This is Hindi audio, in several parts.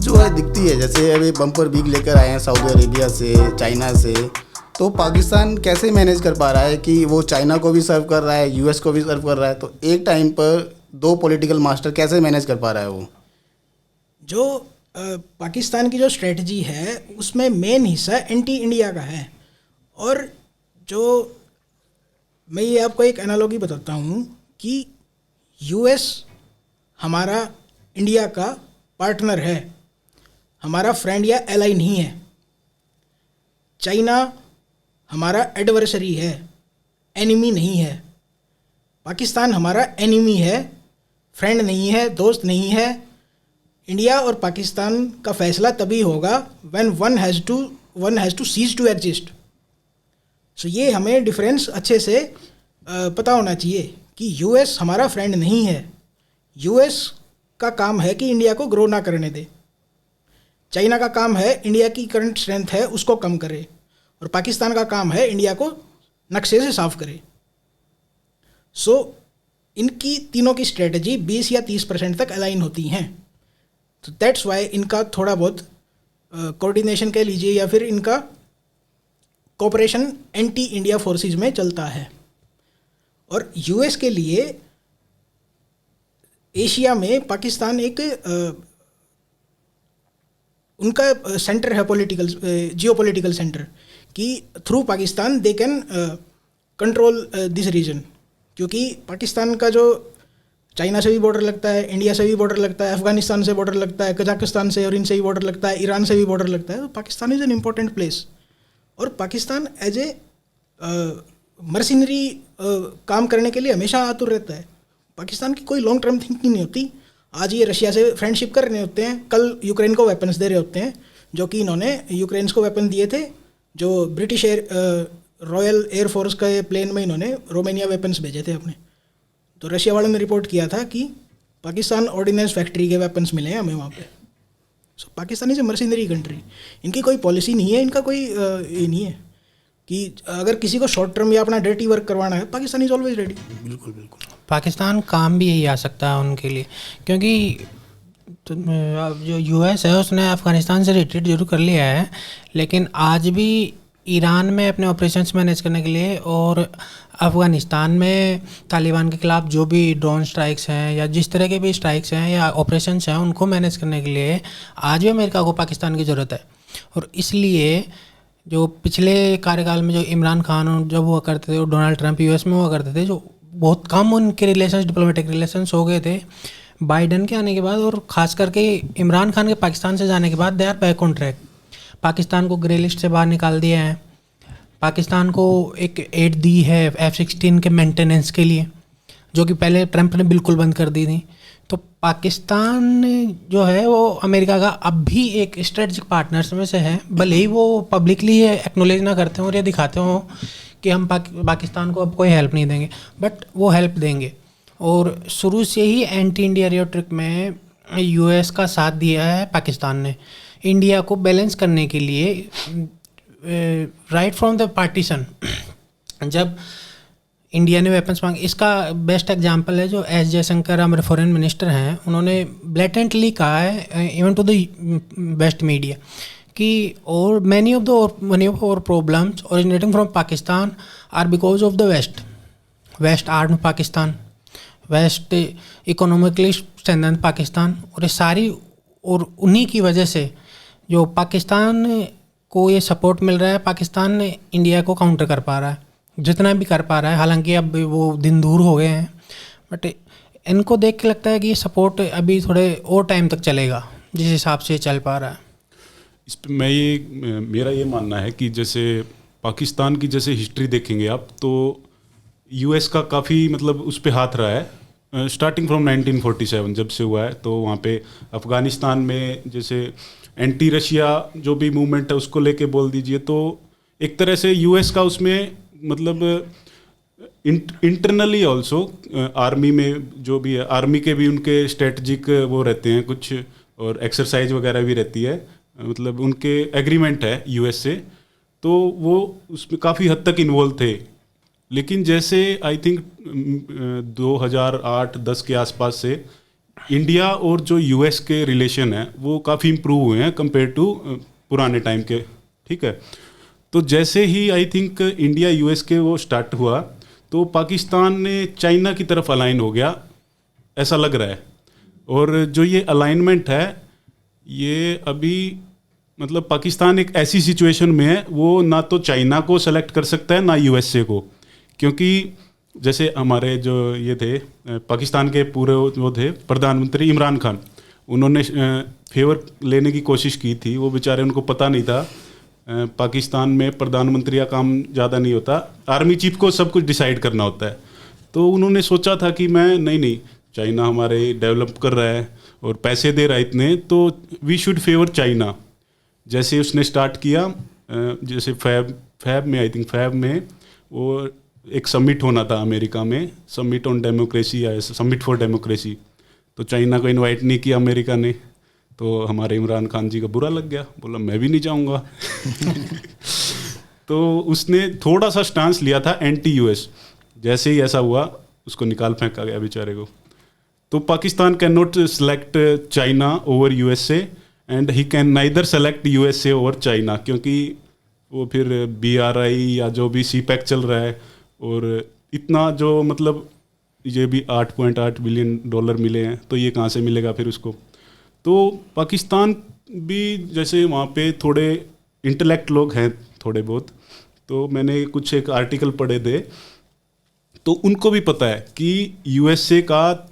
जो है दिखती है। जैसे अभी बम्पर बिग लेकर आए हैं सऊदी अरेबिया से, चाइना से, तो पाकिस्तान कैसे मैनेज कर पा रहा है कि वो चाइना को भी सर्व कर रहा है, यूएस को भी सर्व कर रहा है, तो एक टाइम पर दो पॉलिटिकल मास्टर कैसे मैनेज कर पा रहा है वो? जो पाकिस्तान की जो स्ट्रेटजी है उसमें मेन हिस्सा एंटी इंडिया का है। और जो मैं ये आपको एक एनालॉजी बताता हूँ कि यूएस हमारा इंडिया का पार्टनर है, हमारा फ्रेंड या एलाई नहीं है। चाइना हमारा एडवर्सरी है, एनिमी नहीं है। पाकिस्तान हमारा एनिमी है, फ्रेंड नहीं है, दोस्त नहीं है। इंडिया और पाकिस्तान का फैसला तभी होगा when one has to cease to exist. So ये हमें डिफरेंस अच्छे से पता होना चाहिए कि यूएस हमारा फ्रेंड नहीं है। यूएस का काम है कि इंडिया को ग्रो ना करने दे। चाइना का काम है इंडिया की करंट स्ट्रेंथ है उसको कम करे, और पाकिस्तान का काम है इंडिया को नक्शे से साफ करे। सो इनकी तीनों की स्ट्रेटजी 20 या 30% तक अलाइन होती हैं। तो दैट्स वाई इनका थोड़ा बहुत कोऑर्डिनेशन कह लीजिए या फिर इनका कोऑपरेशन एंटी इंडिया फोर्सेस में चलता है। और यूएस के लिए एशिया में पाकिस्तान एक उनका सेंटर है, पॉलिटिकल जियोपॉलिटिकल सेंटर, कि through Pakistan they can control this region. क्योंकि पाकिस्तान का जो चाइना से भी बॉर्डर लगता है, इंडिया से भी बॉर्डर लगता है, अफगानिस्तान से बॉर्डर लगता है, कजाकिस्तान से और इनसे भी बॉर्डर लगता है, ईरान से भी बॉर्डर लगता है। तो Pakistan is an important place. और पाकिस्तान एज ए मर्सिनरी काम करने के लिए हमेशा आतुर रहता है। पाकिस्तान की कोई लॉन्ग टर्म थिंकिंग नहीं होती। आज ये रशिया से फ्रेंडशिप कर रहे होते हैं, कल यूक्रेन को वेपन्स दे रहे होते हैं, जो कि इन्होंने यूक्रेन को वेपन दिए थे। जो ब्रिटिश रॉयल एयरफोर्स के प्लेन में इन्होंने रोमानिया वेपन्स भेजे थे अपने। तो रशिया वालों ने रिपोर्ट किया था कि पाकिस्तान ऑर्डिनेंस फैक्ट्री के वेपन्स मिले हैं हमें वहाँ पे। So Pakistan is a mercenary country. इनकी कोई पॉलिसी नहीं है, इनका कोई ये नहीं है कि अगर किसी को शॉर्ट टर्म या अपना डर्टी वर्क करवाना है, पाकिस्तान इज़ ऑलवेज रेडी। बिल्कुल बिल्कुल। पाकिस्तान काम भी यही आ सकता है उनके लिए, क्योंकि तो अब जो यूएस है उसने अफ़गानिस्तान से रिट्रीट जरूर कर लिया है, लेकिन आज भी ईरान में अपने ऑपरेशंस मैनेज करने के लिए और अफ़गानिस्तान में तालिबान के ख़िलाफ़ जो भी ड्रोन स्ट्राइक्स हैं या जिस तरह के भी स्ट्राइक्स हैं या ऑपरेशंस हैं उनको मैनेज करने के लिए आज भी अमेरिका को पाकिस्तान की ज़रूरत है। और इसलिए जो पिछले कार्यकाल में जो इमरान खान जब हुआ करते थे और डोनाल्ड ट्रंप यूएस में हुआ करते थे, जो बहुत कम उनके रिलेशंस, डिप्लोमेटिक रिलेशंस हो गए थे। बाइडन के आने के बाद और ख़ास करके इमरान खान के पाकिस्तान से जाने के बाद they are back on track. Pakistan को ग्रे लिस्ट से बाहर निकाल दिया है, पाकिस्तान को एक एड दी है F-16 के मेंटेनेंस के लिए, जो कि पहले ट्रंप ने बिल्कुल बंद कर दी थी। तो पाकिस्तान जो है वो अमेरिका का अब भी एक स्ट्रेटजिक पार्टनर्स में से है, भले ही वो पब्लिकली एक्नॉलेज ना करते हों और ये दिखाते हों कि हम पाकिस्तान को अब कोई हेल्प नहीं देंगे, बट वो हेल्प देंगे। और शुरू से ही एंटी इंडिया रियोट्रिक में यूएस का साथ दिया है पाकिस्तान ने, इंडिया को बैलेंस करने के लिए। राइट फ्रॉम द पार्टीशन जब इंडिया ने वेपन्स मांगे, इसका बेस्ट एग्जांपल है जो एस जयशंकर हमारे फॉरेन मिनिस्टर हैं, उन्होंने ब्लेटेंटली कहा है even to the best media कि और many of our problems originating from Pakistan are because of the west arm Pakistan, west economically strengthen Pakistan, और ये सारी और उन्हीं की वजह से जो पाकिस्तान को ये सपोर्ट मिल रहा है, पाकिस्तान इंडिया को काउंटर कर पा रहा है जितना भी कर पा रहा है। हालांकि अब वो दिन दूर हो गए हैं, बट इनको देख के लगता है कि ये सपोर्ट अभी थोड़े और टाइम तक चलेगा जिस हिसाब से चल पा रहा है। इस पर मेरा ये मानना है कि जैसे पाकिस्तान की जैसे हिस्ट्री देखेंगे आप, तो यूएस का काफ़ी मतलब उस पर हाथ रहा है स्टार्टिंग फ्रॉम 1947 जब से हुआ है। तो वहाँ पे अफ़गानिस्तान में जैसे एंटी रशिया जो भी मूवमेंट है उसको लेके बोल दीजिए, तो एक तरह से यूएस का उसमें मतलब इंटरनली ऑल्सो आर्मी में जो भी है, आर्मी के भी उनके स्ट्रेटजिक वो रहते हैं कुछ, और एक्सरसाइज वगैरह भी रहती है, मतलब उनके एग्रीमेंट है यूएस से, तो वो उसमें काफ़ी हद तक इन्वॉल्व थे। लेकिन जैसे आई थिंक 2008-10 के आसपास से इंडिया और जो यूएस के रिलेशन है वो काफ़ी इम्प्रूव हुए हैं कंपेयर टू पुराने टाइम के, ठीक है। तो जैसे ही आई थिंक इंडिया यूएस के वो स्टार्ट हुआ तो पाकिस्तान ने चाइना की तरफ अलाइन हो गया, ऐसा लग रहा है। और जो ये अलाइनमेंट है ये अभी मतलब पाकिस्तान एक ऐसी सिचुएशन में है, वो ना तो चाइना को सेलेक्ट कर सकता है ना यूएसए को, क्योंकि जैसे हमारे जो ये थे पाकिस्तान के पूरे वो थे प्रधानमंत्री इमरान खान, उन्होंने फेवर लेने की कोशिश की थी, वो बेचारे उनको पता नहीं था पाकिस्तान में प्रधानमंत्री का काम ज़्यादा नहीं होता, आर्मी चीफ को सब कुछ डिसाइड करना होता है। तो उन्होंने सोचा था कि मैं नहीं चाइना हमारे डेवलप कर रहा है और पैसे दे रहा है इतने, तो वी शुड फेवर चाइना। जैसे उसने स्टार्ट किया, जैसे फैब में आई थिंक फैब में वो एक समिट होना था अमेरिका में, समिट ऑन डेमोक्रेसी या समिट फॉर डेमोक्रेसी, तो चाइना को इनवाइट नहीं किया अमेरिका ने, तो हमारे इमरान खान जी का बुरा लग गया, बोला मैं भी नहीं जाऊंगा। तो उसने थोड़ा सा स्टांस लिया था एंटी यूएस, जैसे ही ऐसा हुआ उसको निकाल फेंका गया बेचारे को। तो Pakistan can not select China over USA and he can neither select USA over China, क्योंकि वो फिर BRI या जो भी CPEC चल रहा है, और इतना जो मतलब ये भी $8.8 बिलियन मिले हैं, तो ये कहाँ से मिलेगा फिर उसको। तो पाकिस्तान भी जैसे वहाँ पे थोड़े इंटेलेक्ट लोग हैं थोड़े बहुत, तो मैंने कुछ एक आर्टिकल पढ़े थे, तो उनको भी पता है कि यूएसए का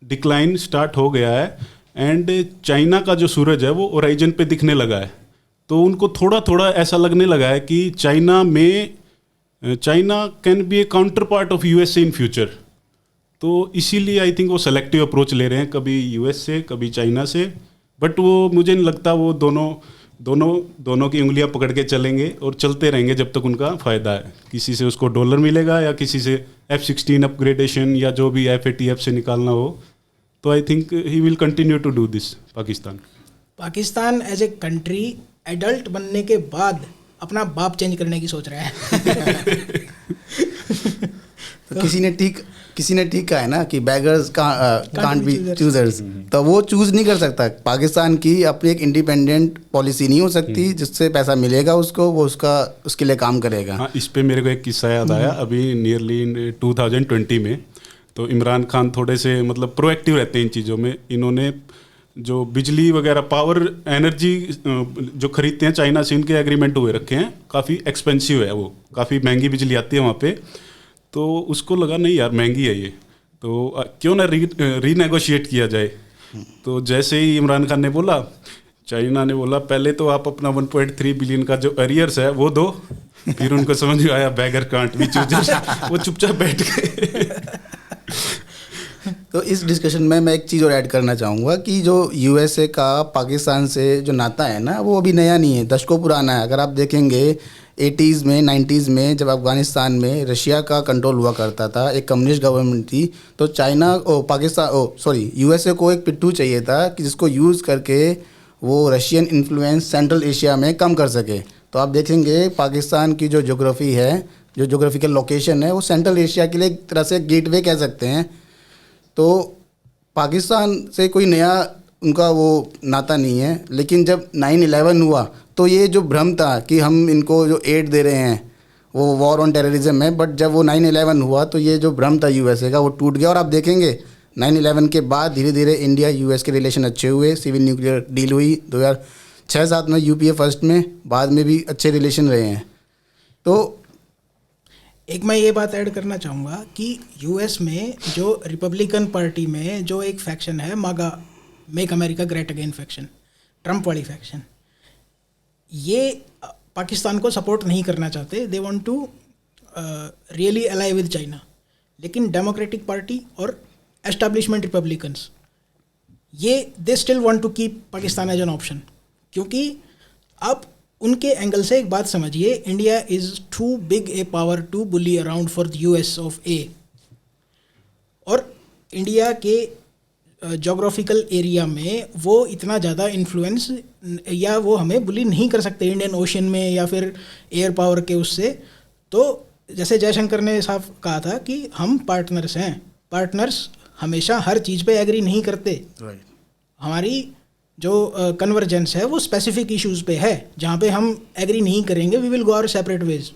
डिक्लाइन स्टार्ट हो गया है एंड चाइना का जो सूरज है वो ओराइजन पे दिखने लगा है। तो उनको थोड़ा थोड़ा ऐसा लगने लगा है कि China can be A counter part of USA in future. तो इसीलिए आई थिंक वो सेलेक्टिव अप्रोच ले रहे हैं, कभी यूएस से कभी चाइना से, बट वो मुझे नहीं लगता वो दोनों की उंगलियां पकड़ के चलेंगे और चलते रहेंगे जब तक उनका फ़ायदा है। किसी से उसको डॉलर मिलेगा या किसी से F-16 अपग्रेडेशन या जो भी F-ATF से निकालना हो, तो I think he will continue to do this. Pakistan as a country adult बनने के बाद अपना बाप चेंज करने की सोच रहा है। तो किसी ने ठीक कहा है ना कि बेगर्स कांट बी चूजर्स, तो वो चूज नहीं कर सकता। पाकिस्तान की अपनी एक इंडिपेंडेंट पॉलिसी नहीं हो सकती जिससे पैसा मिलेगा उसको, वो उसके लिए काम करेगा। हाँ, इस पे मेरे को एक किस्सा याद आया, अभी नियरली 2020 में, तो इमरान खान थोड़े से मतलब प्रोएक्टिव रहते हैं इन चीज़ों में। इन्होंने जो बिजली वगैरह पावर एनर्जी जो खरीदते हैं चाइना से, इनके एग्रीमेंट हुए रखे हैं, काफ़ी एक्सपेंसिव है, वो काफ़ी महंगी बिजली आती है वहाँ पे। तो उसको लगा नहीं यार महंगी है ये, तो क्यों ना रीनेगोशिएट किया जाए। तो जैसे ही इमरान खान ने बोला, चाइना ने बोला पहले तो आप अपना 1.3 बिलियन का जो अरियर्स है वो दो। फिर उनको समझ में आया बैगर कांट बी चूजर्स, वो चुपचाप बैठ गए। तो इस डिस्कशन में मैं एक चीज़ और ऐड करना चाहूँगा कि जो यूएसए का पाकिस्तान से जो नाता है ना, वो अभी नया नहीं है, दशकों पुराना है। अगर आप देखेंगे 80s में 90s में जब अफ़गानिस्तान में रशिया का कंट्रोल हुआ करता था, एक कम्युनिस्ट गवर्नमेंट थी, तो यूएसए को एक पिट्ठू चाहिए था कि जिसको यूज़ करके वो रशियन इन्फ्लुएंस सेंट्रल एशिया में कम कर सके। तो आप देखेंगे पाकिस्तान की जो ज्योग्राफी है, जो ज्योग्राफिकल लोकेशन है, वो सेंट्रल एशिया के लिए एक तरह से गेटवे कह सकते हैं। तो पाकिस्तान से कोई नया उनका वो नाता नहीं है। लेकिन जब 9/11 हुआ तो ये जो भ्रम था कि हम इनको जो एड दे रहे हैं वो वॉर ऑन टेररिज्म है, बट जब वो 9/11 हुआ तो ये जो भ्रम था यूएसए का वो टूट गया। और आप देखेंगे 9/11 के बाद धीरे धीरे इंडिया यूएस के रिलेशन अच्छे हुए, सिविल न्यूक्लियर डील हुई 2006-07 में, यूपीए फर्स्ट में, बाद में भी अच्छे रिलेशन रहे हैं। तो एक मैं ये बात ऐड करना चाहूँगा कि यूएस में जो रिपब्लिकन पार्टी में जो एक फैक्शन है, MAGA, make America great again faction, Trump वाली फैक्शन, ये पाकिस्तान को सपोर्ट नहीं करना चाहते। They want to really ally with China. लेकिन डेमोक्रेटिक पार्टी और एस्टैब्लिशमेंट रिपब्लिकन्स, ये they still want to keep Pakistan as an option. क्योंकि आप उनके एंगल से एक बात समझिए, India is too big a power to bully around for the US of A. और इंडिया के जोग्राफिकल एरिया में वो इतना ज़्यादा इन्फ्लुएंस या वो हमें बुली नहीं कर सकते इंडियन ओशन में या फिर एयर पावर के उससे। तो जैसे जयशंकर ने साफ कहा था कि हम पार्टनर्स हैं, पार्टनर्स हमेशा हर चीज़ पे एग्री नहीं करते। राइट। हमारी जो कन्वर्जेंस है वो स्पेसिफिक इश्यूज पे है, जहाँ पे हम एग्री नहीं करेंगे we will go our separate veg.